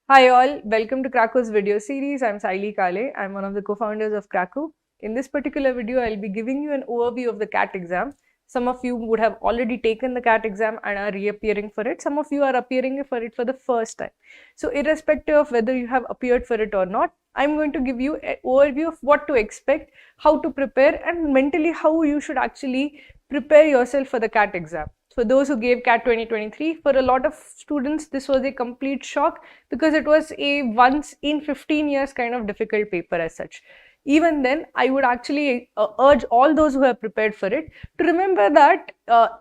Hi all, welcome to Cracku's video series. I'm Sayali Ma'am. I'm one of the co-founders of Cracku. In this particular video, I'll be giving you an overview of the CAT exam. Some of you would have already taken the CAT exam and are reappearing for it. Some of you are appearing for it for the first time. So irrespective of whether you have appeared for it or not, I'm going to give you an overview of what to expect, how to prepare, and mentally how you should actually prepare yourself for the CAT exam. For those who gave CAT 2023, for a lot of students, this was a complete shock because it was a once in 15 years kind of difficult paper as such. Even then, I would actually urge all those who have prepared for it to remember that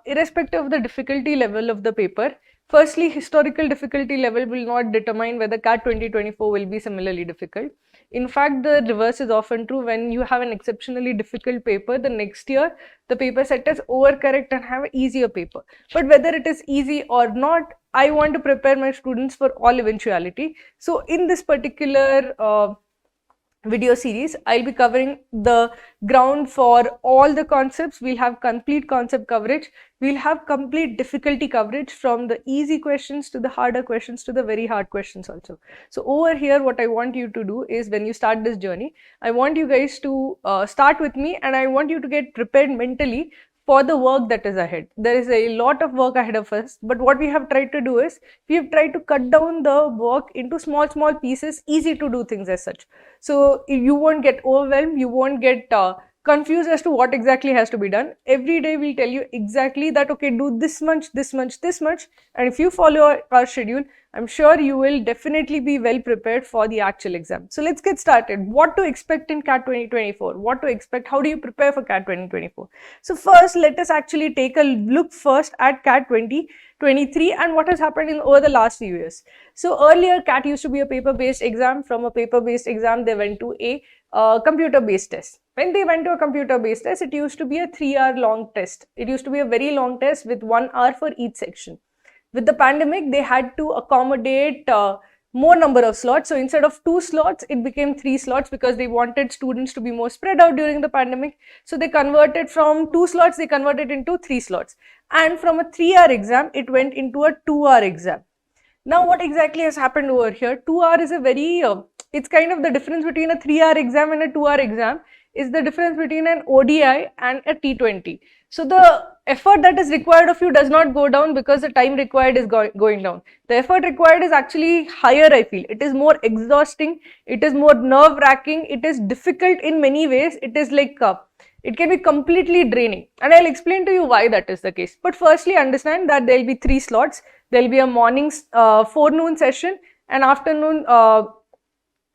irrespective of the difficulty level of the paper, firstly, historical difficulty level will not determine whether CAT 2024 will be similarly difficult. In fact, the reverse is often true. When you have an exceptionally difficult paper, the next year the paper setters overcorrect and have an easier paper. But whether it is easy or not, I want to prepare my students for all eventuality. So in this particular video series, I'll be covering the ground for all the concepts. We'll have complete concept coverage. We'll have complete difficulty coverage from the easy questions to the harder questions to the very hard questions also. So over here, what I want you to do is when you start this journey, I want you guys to start with me and I want you to get prepared mentally for the work that is ahead. There is a lot of work ahead of us, but what we have tried to do is we have tried to cut down the work into small pieces, easy to do things as such. So you won't get overwhelmed, you won't get confused as to what exactly has to be done. Every day we'll tell you exactly that, okay, do this much, this much, this much, and if you follow our schedule, I'm sure you will definitely be well prepared for the actual exam. So let's get started. What to expect in CAT 2024? What to expect? How do you prepare for CAT 2024? So first, let us actually take a look first at CAT 2023 and what has happened over the last few years. So earlier, CAT used to be a paper-based exam. From a paper-based exam, they went to a computer-based test. When they went to a computer-based test, it used to be a 3-hour long test. It used to be a very long test with 1 hour for each section. With the pandemic, they had to accommodate more number of slots. So instead of 2 slots, it became 3 slots because they wanted students to be more spread out during the pandemic. So they converted from 2 slots, they converted into 3 slots. And from a 3-hour exam, it went into a 2-hour exam. Now, what exactly has happened over here? 2 hour is a very, it's kind of the difference between a 3-hour exam and a 2-hour exam is the difference between an ODI and a T20. So the effort that is required of you does not go down because the time required is going down. The effort required is actually higher, I feel. It is more exhausting, it is more nerve wracking, it is difficult in many ways. It is like, it can be completely draining. And I'll explain to you why that is the case. But firstly, understand that there will be 3 slots. There will be a morning, forenoon session, an afternoon,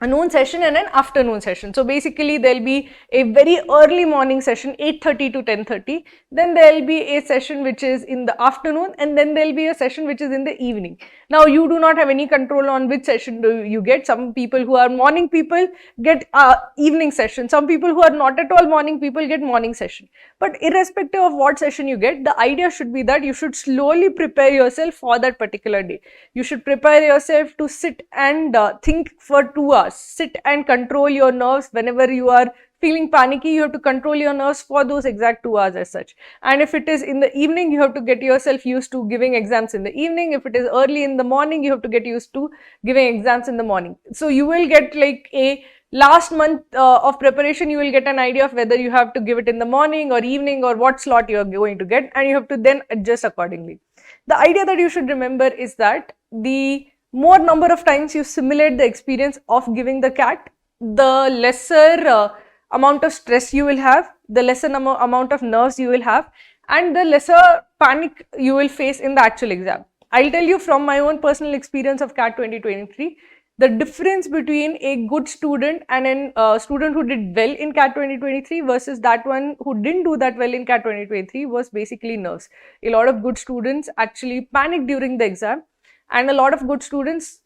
a noon session and an afternoon session. So basically there will be a very early morning session 8:30 to 10:30, then there will be a session which is in the afternoon, and then there will be a session which is in the evening. Now you do not have any control on which session do you get. Some people who are morning people get evening session, some people who are not at all morning people get morning session. But irrespective of what session you get, the idea should be that you should slowly prepare yourself for that particular day. You should prepare yourself to sit and think for 2 hours. Sit and control your nerves. Whenever you are feeling panicky, you have to control your nerves for those exact 2 hours as such. And if it is in the evening, you have to get yourself used to giving exams in the evening. If it is early in the morning, you have to get used to giving exams in the morning. So you will get like a last month of preparation, you will get an idea of whether you have to give it in the morning or evening or what slot you are going to get, and you have to then adjust accordingly. The idea that you should remember is that the more number of times you simulate the experience of giving the CAT, the lesser amount of stress you will have, the lesser amount of nerves you will have, and the lesser panic you will face in the actual exam. I'll tell you from my own personal experience of CAT 2023, the difference between a good student and a student who did well in CAT 2023 versus that one who didn't do that well in CAT 2023 was basically nerves. A lot of good students actually panicked during the exam, and a lot of good students,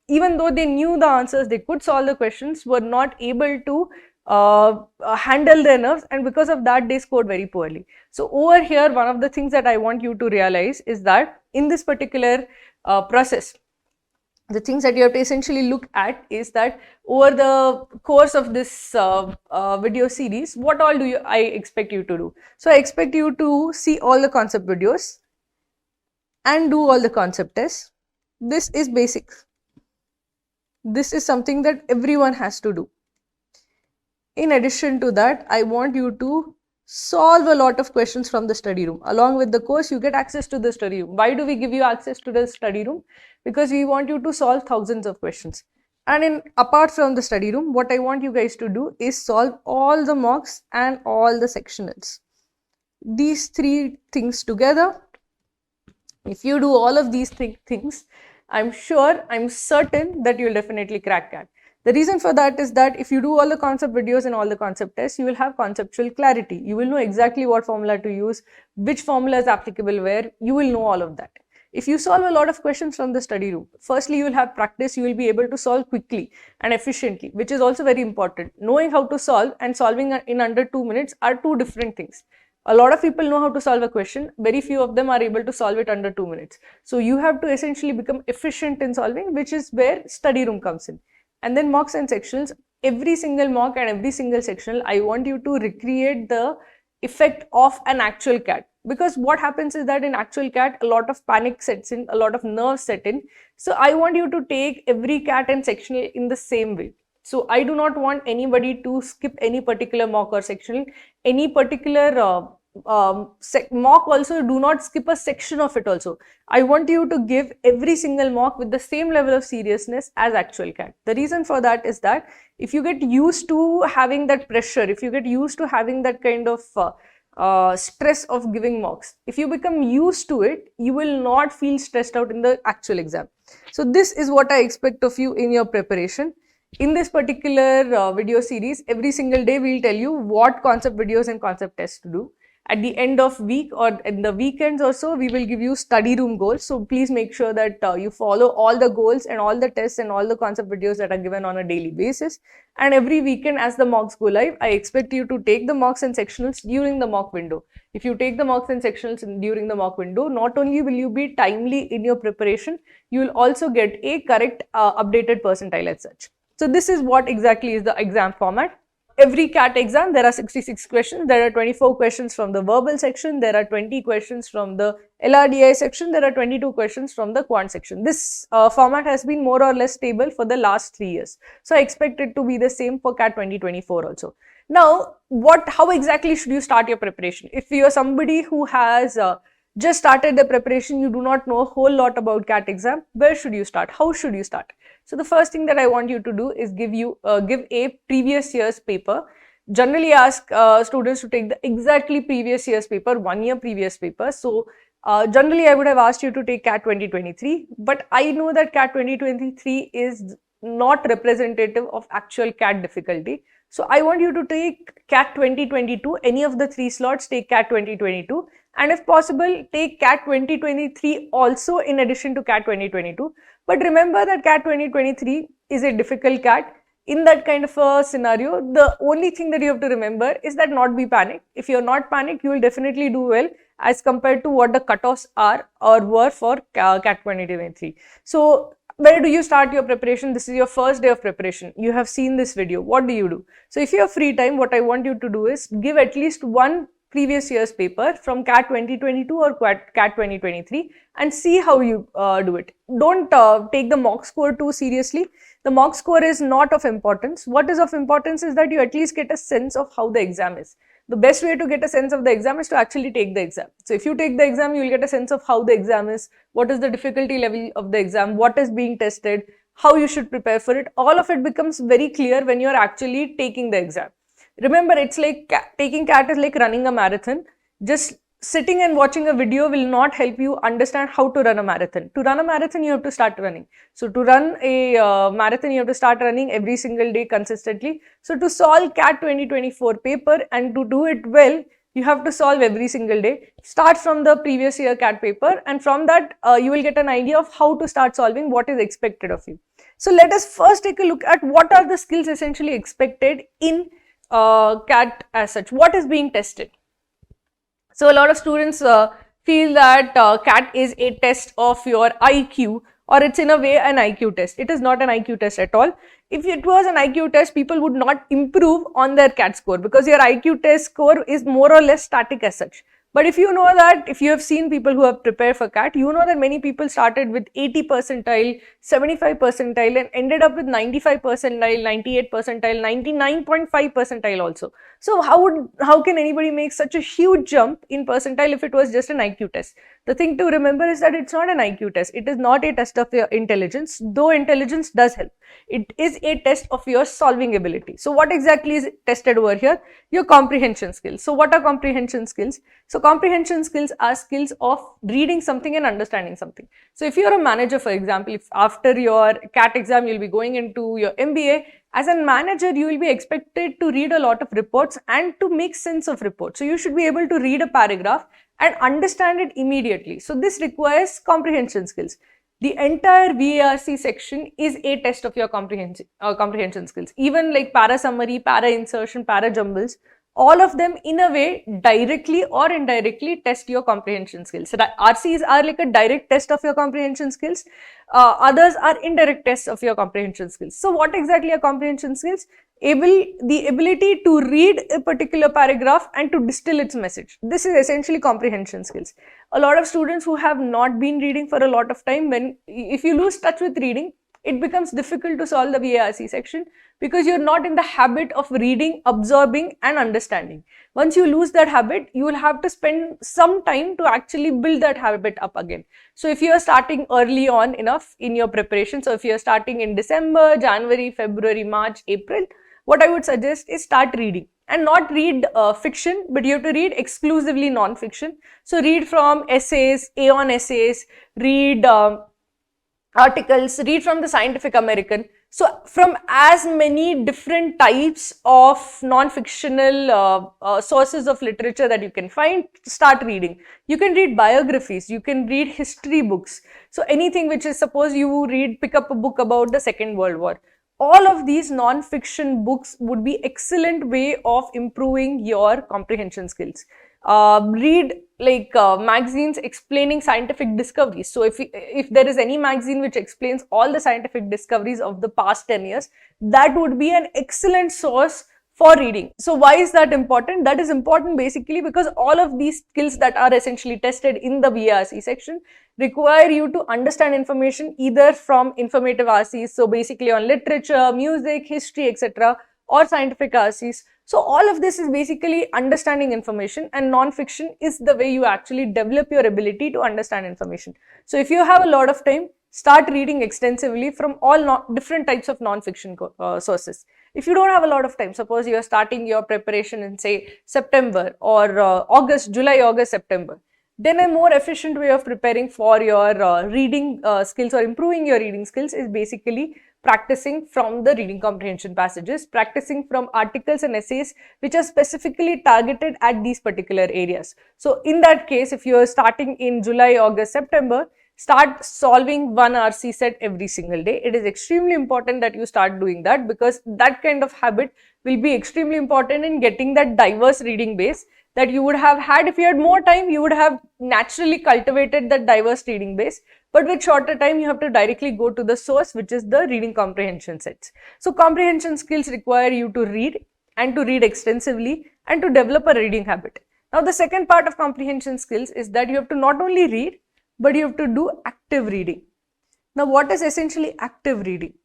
even though they knew the answers, they could solve the questions, were not able to handle their nerves, and because of that they scored very poorly. So over here, one of the things that I want you to realize is that in this particular process, the things that you have to essentially look at is that over the course of this video series, what all I expect you to do. So I expect you to see all the concept videos and do all the concept tests. This is basics. This is something that everyone has to do. In addition to that, I want you to solve a lot of questions from the study room. Along with the course, you get access to the study room. Why do we give you access to the study room? Because we want you to solve thousands of questions. And apart from the study room, what I want you guys to do is solve all the mocks and all the sectionals. These three things together, if you do all of these things, I'm certain that you'll definitely crack CAT. The reason for that is that if you do all the concept videos and all the concept tests, you will have conceptual clarity. You will know exactly what formula to use, which formula is applicable where, you will know all of that. If you solve a lot of questions from the study room, firstly, you will have practice, you will be able to solve quickly and efficiently, which is also very important. Knowing how to solve and solving in under 2 minutes are two different things. A lot of people know how to solve a question, very few of them are able to solve it under 2 minutes. So you have to essentially become efficient in solving, which is where study room comes in. And then mocks and sectionals, every single mock and every single sectional, I want you to recreate the effect of an actual CAT. Because what happens is that in actual CAT, a lot of panic sets in, a lot of nerves set in. So I want you to take every CAT and sectional in the same way. So I do not want anybody to skip any particular mock or sectional, any particular mock also. Do not skip a section of it also. I want you to give every single mock with the same level of seriousness as actual CAT. The reason for that is that if you get used to having that pressure, if you get used to having that kind of stress of giving mocks, if you become used to it, you will not feel stressed out in the actual exam. So this is what I expect of you in your preparation. In this particular video series, every single day we will tell you what concept videos and concept tests to do. At the end of week or in the weekends also, we will give you study room goals. So please make sure that you follow all the goals and all the tests and all the concept videos that are given on a daily basis. And every weekend as the mocks go live, I expect you to take the mocks and sectionals during the mock window. If you take the mocks and sectionals during the mock window, not only will you be timely in your preparation, you will also get a correct updated percentile as such. So this is what exactly is the exam format. Every CAT exam, there are 66 questions. There are 24 questions from the verbal section. There are 20 questions from the LRDI section. There are 22 questions from the quant section. This format has been more or less stable for the last 3 years. So I expect it to be the same for CAT 2024 also. Now, how exactly should you start your preparation? If you are somebody who has just started the preparation, you do not know a whole lot about CAT exam, where should you start? How should you start? So the first thing that I want you to do is give a previous year's paper. Generally ask students to take the exactly previous year's paper, 1 year previous paper. So generally I would have asked you to take CAT 2023, but I know that CAT 2023 is not representative of actual CAT difficulty. So I want you to take CAT 2022, any of the 3 slots, take CAT 2022, and if possible, take CAT 2023 also in addition to CAT 2022. But remember that CAT 2023 is a difficult CAT. In that kind of a scenario, the only thing that you have to remember is that not be panicked. If you're not panicked, you will definitely do well as compared to what the cutoffs are or were for CAT 2023. So where do you start your preparation? This is your first day of preparation. You have seen this video. What do you do? So if you have free time, what I want you to do is give at least one previous year's paper from CAT 2022 or CAT 2023 and see how you do it. Don't take the mock score too seriously. The mock score is not of importance. What is of importance is that you at least get a sense of how the exam is. The best way to get a sense of the exam is to actually take the exam. So if you take the exam, you will get a sense of how the exam is, what is the difficulty level of the exam, what is being tested, how you should prepare for it. All of it becomes very clear when you are actually taking the exam. Remember, it's like taking CAT is like running a marathon. Just sitting and watching a video will not help you understand how to run a marathon. To run a marathon, you have to start running. So to run a marathon, you have to start running every single day consistently. So to solve CAT 2024 paper and to do it well, you have to solve every single day. Start from the previous year CAT paper, and from that you will get an idea of how to start solving, what is expected of you. So let us first take a look at what are the skills essentially expected in CAT as such. What is being tested? So a lot of students feel that CAT is a test of your IQ, or it's in a way an IQ test. It is not an IQ test at all. If it was an IQ test, people would not improve on their CAT score because your IQ test score is more or less static as such. But if you know that, if you have seen people who have prepared for CAT, you know that many people started with 80 percentile, 75 percentile and ended up with 95 percentile, 98 percentile, 99.5 percentile also. So how can anybody make such a huge jump in percentile if it was just an IQ test? The thing to remember is that it's not an IQ test. It is not a test of your intelligence, though intelligence does help. It is a test of your solving ability. So what exactly is tested over here? Your comprehension skills. So what are comprehension skills? So comprehension skills are skills of reading something and understanding something. So if you're a manager, for example, if after your CAT exam, you'll be going into your MBA, as a manager, you will be expected to read a lot of reports and to make sense of reports. So you should be able to read a paragraph and understand it immediately. So this requires comprehension skills. The entire VARC section is a test of your comprehension skills. Even like para summary, para insertion, para jumbles, all of them in a way directly or indirectly test your comprehension skills. So RCs are like a direct test of your comprehension skills. Others are indirect tests of your comprehension skills. So what exactly are comprehension skills? The ability to read a particular paragraph and to distill its message. This is essentially comprehension skills. A lot of students who have not been reading for a lot of time, if you lose touch with reading, it becomes difficult to solve the VARC section because you're not in the habit of reading, absorbing and understanding. Once you lose that habit, you will have to spend some time to actually build that habit up again. So if you are starting early on enough in your preparation, so if you are starting in December, January, February, March, April, what I would suggest is start reading. And not read fiction, but you have to read exclusively non-fiction. So read from essays, Aeon essays, read articles, read from the Scientific American. So from as many different types of non-fictional sources of literature that you can find, start reading. You can read biographies, you can read history books. So anything which is, suppose you pick up a book about the Second World War. All of these non-fiction books would be excellent way of improving your comprehension skills. Read like magazines explaining scientific discoveries. So if there is any magazine which explains all the scientific discoveries of the past 10 years, that would be an excellent source for reading. So why is that important? That is important basically because all of these skills that are essentially tested in the VARC section require you to understand information either from informative RCs, so basically on literature, music, history, etc., or scientific RCs. So all of this is basically understanding information, and non-fiction is the way you actually develop your ability to understand information. So if you have a lot of time, start reading extensively from all different types of non-fiction sources. If you don't have a lot of time, suppose you are starting your preparation in say September or July, August, September, then a more efficient way of preparing for your reading skills or improving your reading skills is basically practicing from the reading comprehension passages, practicing from articles and essays which are specifically targeted at these particular areas. So in that case, if you are starting in July, August, September, start solving one RC set every single day. It is extremely important that you start doing that because that kind of habit will be extremely important in getting that diverse reading base that you would have had. If you had more time, you would have naturally cultivated that diverse reading base. But with shorter time, you have to directly go to the source, which is the reading comprehension sets. So comprehension skills require you to read and to read extensively and to develop a reading habit. Now, the second part of comprehension skills is that you have to not only read, but you have to do active reading. Now, what is essentially active reading?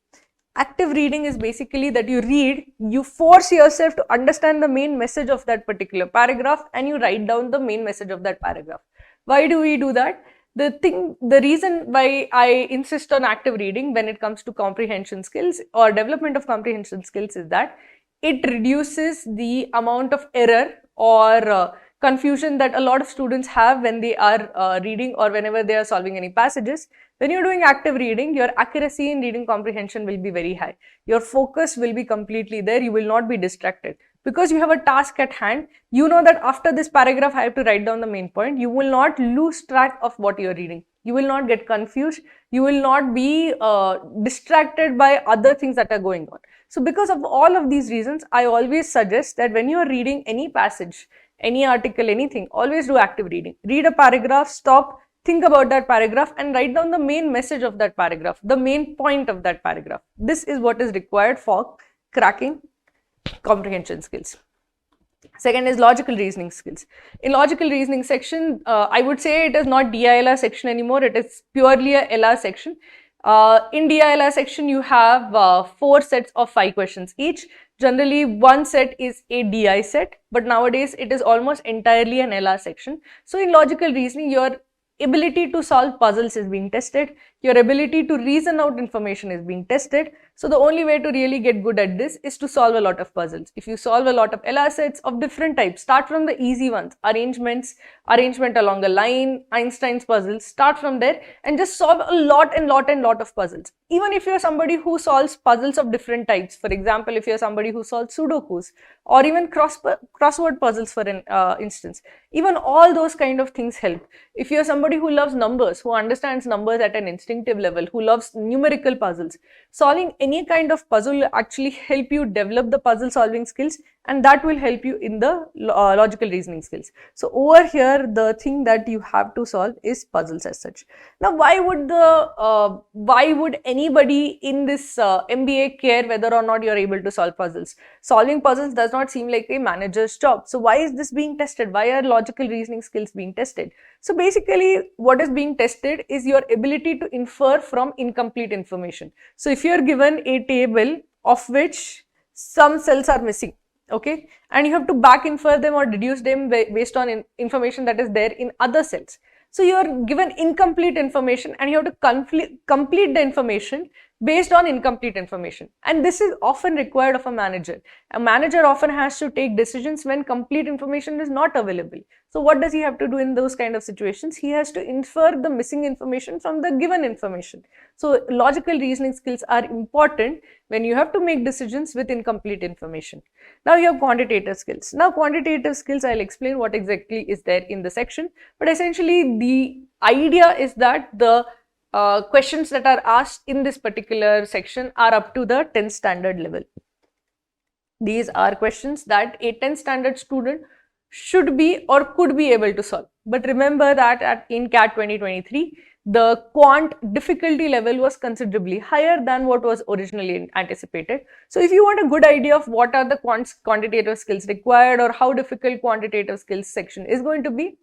Active reading is basically that you read, you force yourself to understand the main message of that particular paragraph and you write down the main message of that paragraph. Why do we do that? The reason why I insist on active reading when it comes to comprehension skills or development of comprehension skills is that it reduces the amount of error or confusion that a lot of students have when they are reading or whenever they are solving any passages. When you're doing active reading, your accuracy in reading comprehension will be very high. Your focus will be completely there. You will not be distracted. Because you have a task at hand, you know that after this paragraph, I have to write down the main point. You will not lose track of what you're reading. You will not get confused. You will not be distracted by other things that are going on. So because of all of these reasons, I always suggest that when you are reading any passage, any article, anything, always do active reading. Read a paragraph, stop, think about that paragraph and write down the main message of that paragraph, the main point of that paragraph. This is what is required for cracking comprehension skills. Second is logical reasoning skills. In logical reasoning section, I would say it is not DILR section anymore, it is purely a LR section. In DILR section, you have 4 sets of 5 questions each. Generally, one set is a DI set, but nowadays it is almost entirely an LR section. So in logical reasoning, your ability to solve puzzles is being tested, your ability to reason out information is being tested. So the only way to really get good at this is to solve a lot of puzzles. If you solve a lot of LR sets of different types, start from the easy ones, arrangement along a line, Einstein's puzzles, start from there and just solve a lot of puzzles. Even if you're somebody who solves puzzles of different types, for example, if you're somebody who solves Sudokus or even crossword puzzles for an instance, even all those kind of things help. If you're somebody who loves numbers, who understands numbers at an instinctive level, who loves numerical puzzles, solving any kind of puzzle will actually help you develop the puzzle solving skills, and that will help you in the logical reasoning skills. So over here, the thing that you have to solve is puzzles as such. Now, why would anybody in this MBA care whether or not you're able to solve puzzles? Solving puzzles does not seem like a manager's job. So why is this being tested? Why are logical reasoning skills being tested? So basically, what is being tested is your ability to infer from incomplete information. So if you're given a table of which some cells are missing, okay, and you have to back infer them or deduce them based on information that is there in other cells. So you are given incomplete information and you have to complete the information based on incomplete information, and this is often required of a manager. A manager often has to take decisions when complete information is not available. So what does he have to do in those kind of situations? He has to infer the missing information from the given information. So logical reasoning skills are important when you have to make decisions with incomplete information. Now you have quantitative skills. Now quantitative skills, I'll explain what exactly is there in the section, but essentially the idea is that the questions that are asked in this particular section are up to the 10th standard level. These are questions that a 10th standard student should be or could be able to solve. But remember that in CAT 2023, the quant difficulty level was considerably higher than what was originally anticipated. So if you want a good idea of what are the quantitative skills required or how difficult quantitative skills section is going to be,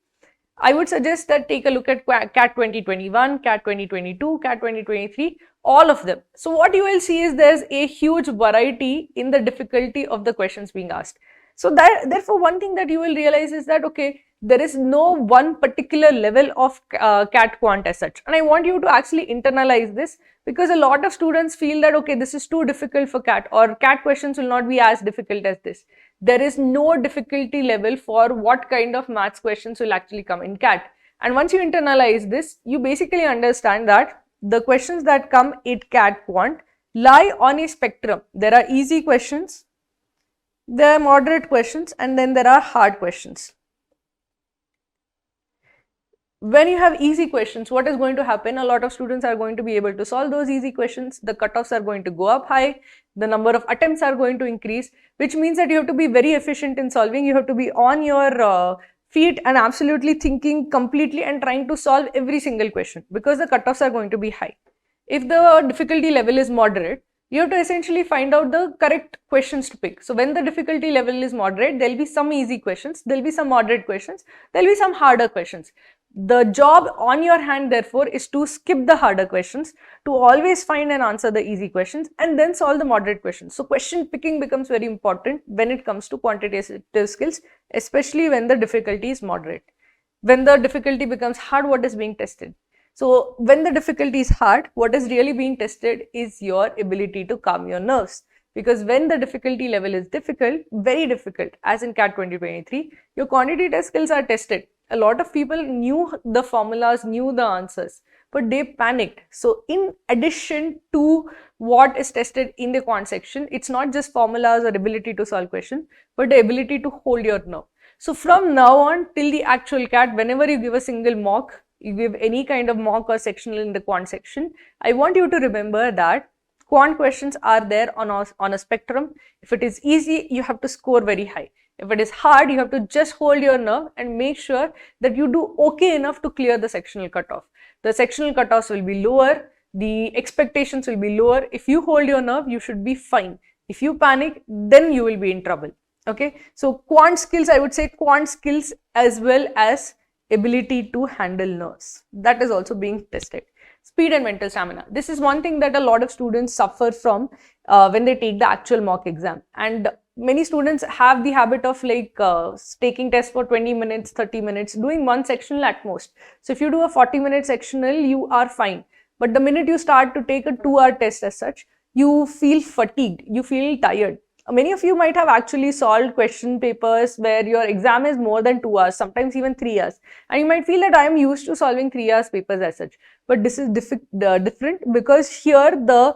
I would suggest that take a look at CAT 2021, CAT 2022, CAT 2023, all of them. So what you will see is there's a huge variety in the difficulty of the questions being asked. So therefore, one thing that you will realize is that, okay, there is no one particular level of CAT quant as such. And I want you to actually internalize this, because a lot of students feel that, okay, this is too difficult for CAT, or CAT questions will not be as difficult as this. There is no difficulty level for what kind of maths questions will actually come in CAT. And once you internalize this, you basically understand that the questions that come in CAT quant lie on a spectrum. There are easy questions, there are moderate questions, and then there are hard questions. When you have easy questions, what is going to happen? A lot of students are going to be able to solve those easy questions. The cutoffs are going to go up high. The number of attempts are going to increase, which means that you have to be very efficient in solving. You have to be on your feet and absolutely thinking completely and trying to solve every single question, because the cutoffs are going to be high. If the difficulty level is moderate, you have to essentially find out the correct questions to pick. So when the difficulty level is moderate, there will be some easy questions, there will be some moderate questions, there will be some harder questions. The job on your hand, therefore, is to skip the harder questions, to always find and answer the easy questions, and then solve the moderate questions. So question picking becomes very important when it comes to quantitative skills, especially when the difficulty is moderate. When the difficulty becomes hard, what is being tested? So when the difficulty is hard, what is really being tested is your ability to calm your nerves. Because when the difficulty level is difficult, very difficult, as in CAT 2023, your quantitative skills are tested. A lot of people knew the formulas, knew the answers, but they panicked. So in addition to what is tested in the quant section, it's not just formulas or ability to solve questions, but the ability to hold your nerve. So from now on till the actual CAT, whenever you give a single mock, you give any kind of mock or sectional in the quant section, I want you to remember that quant questions are there on a spectrum. If it is easy, you have to score very high. If it is hard, you have to just hold your nerve and make sure that you do okay enough to clear the sectional cutoff. The sectional cutoffs will be lower, the expectations will be lower. If you hold your nerve, you should be fine. If you panic, then you will be in trouble. Okay, so quant skills, I would say quant skills as well as ability to handle nerves. That is also being tested. Speed and mental stamina. This is one thing that a lot of students suffer from when they take the actual mock exam. And many students have the habit of like taking tests for 20 minutes, 30 minutes, doing one sectional at most. So if you do a 40-minute sectional, you are fine. But the minute you start to take a 2-hour test as such, you feel fatigued, you feel tired. Many of you might have actually solved question papers where your exam is more than 2 hours, sometimes even 3 hours. And you might feel that I am used to solving 3 hours papers as such. But this is different because here the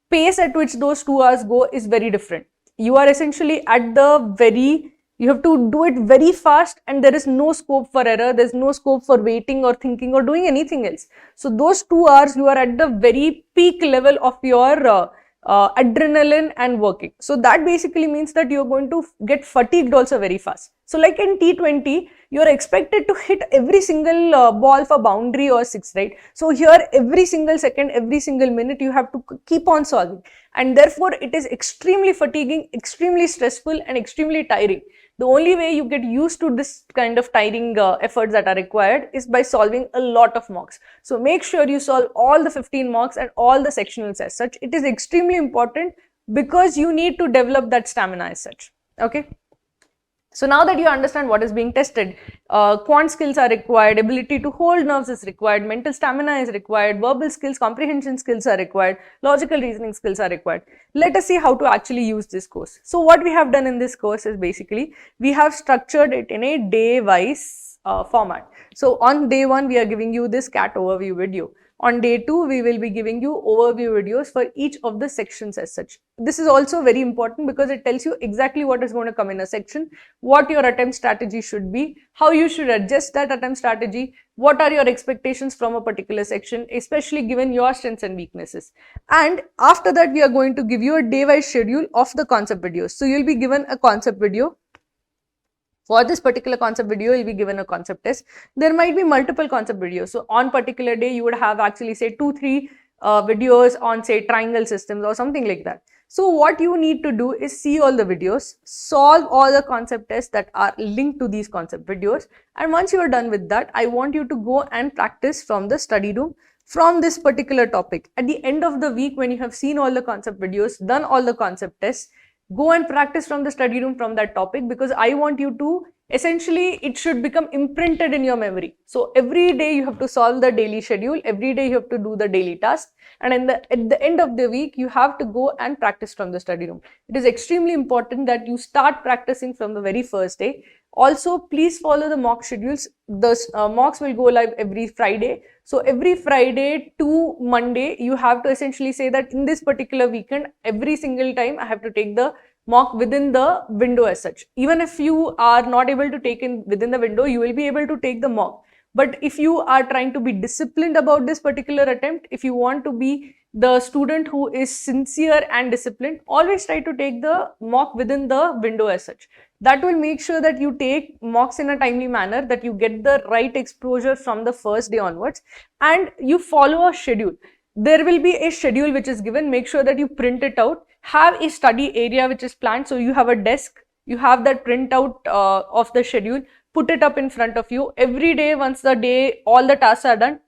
pace at which those 2 hours go is very different. You are essentially at the you have to do it very fast and there is no scope for error, there is no scope for waiting or thinking or doing anything else. So those 2 hours you are at the very peak level of your adrenaline and working. So that basically means that you're going to get fatigued also very fast. So like in T20, you're expected to hit every single ball for boundary or six, right? So here every single second, every single minute you have to keep on solving, and therefore it is extremely fatiguing, extremely stressful and extremely tiring. The only way you get used to this kind of tiring efforts that are required is by solving a lot of mocks. So make sure you solve all the 15 mocks and all the sectionals as such. It is extremely important because you need to develop that stamina as such. Okay. So now that you understand what is being tested, quant skills are required, ability to hold nerves is required, mental stamina is required, verbal skills, comprehension skills are required, logical reasoning skills are required. Let us see how to actually use this course. So what we have done in this course is basically, we have structured it in a day-wise format. So on day 1, we are giving you this CAT overview video. On day 2, we will be giving you overview videos for each of the sections as such. This is also very important because it tells you exactly what is going to come in a section, what your attempt strategy should be, how you should adjust that attempt strategy, what are your expectations from a particular section, especially given your strengths and weaknesses. And after that, we are going to give you a day-wise schedule of the concept videos. So you'll be given a concept video. For this particular concept video, you'll be given a concept test. There might be multiple concept videos. So on particular day, you would have actually say 2-3 videos on say triangle systems or something like that. So what you need to do is see all the videos, solve all the concept tests that are linked to these concept videos. And once you are done with that, I want you to go and practice from the study room from this particular topic. At the end of the week, when you have seen all the concept videos, done all the concept tests, go and practice from the study room from that topic, because I want you to essentially, it should become imprinted in your memory. So every day you have to solve the daily schedule, every day you have to do the daily task, and at the end of the week, you have to go and practice from the study room. It is extremely important that you start practicing from the very first day. Also, please follow the mock schedules. The mocks will go live every Friday. So every Friday to Monday, you have to essentially say that in this particular weekend, every single time I have to take the mock within the window as such. Even if you are not able to take in within the window, you will be able to take the mock. But if you are trying to be disciplined about this particular attempt, if you want to be the student who is sincere and disciplined, always try to take the mock within the window as such. That will make sure that you take mocks in a timely manner, that you get the right exposure from the first day onwards, and you follow a schedule. There will be a schedule which is given. Make sure that you print it out. Have a study area which is planned. So you have a desk, you have that printout of the schedule, put it up in front of you. Every day, once the day, all the tasks are done,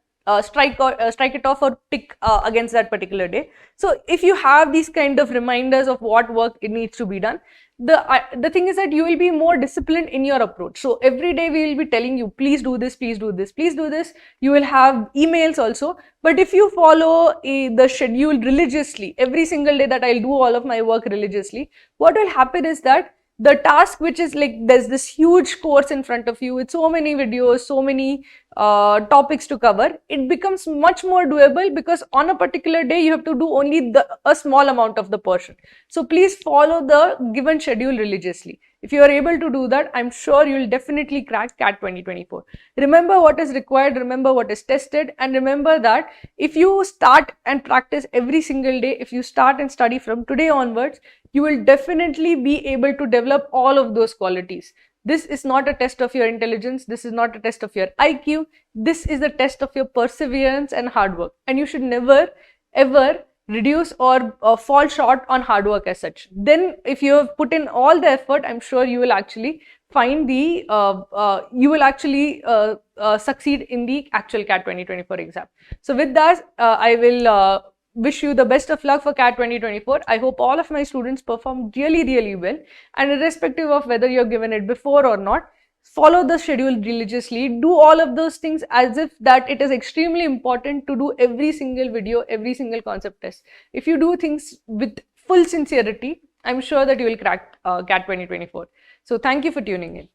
strike it off or tick against that particular day. So if you have these kind of reminders of what work it needs to be done, the thing is that you will be more disciplined in your approach. So every day we will be telling you, please do this, please do this, please do this. You will have emails also. But if you follow the schedule religiously, every single day that I'll do all of my work religiously, what will happen is that the task, which is like, there's this huge course in front of you with so many videos, so many topics to cover, it becomes much more doable, because on a particular day you have to do only a small amount of the portion. So please follow the given schedule religiously. If you are able to do that, I'm sure you will definitely crack CAT 2024. Remember what is required, remember what is tested, and remember that if you start and practice every single day, if you start and study from today onwards, you will definitely be able to develop all of those qualities. This is not a test of your intelligence. This is not a test of your IQ. This is a test of your perseverance and hard work. And you should never, ever reduce or fall short on hard work as such. Then if you have put in all the effort, I'm sure you will actually find the, succeed in the actual CAT 2024 exam. So with that, I will wish you the best of luck for CAT 2024. I hope all of my students perform really, really well, and irrespective of whether you're given it before or not, follow the schedule religiously. Do all of those things as if that it is extremely important to do every single video, every single concept test. If you do things with full sincerity, I'm sure that you will crack CAT 2024. So thank you for tuning in.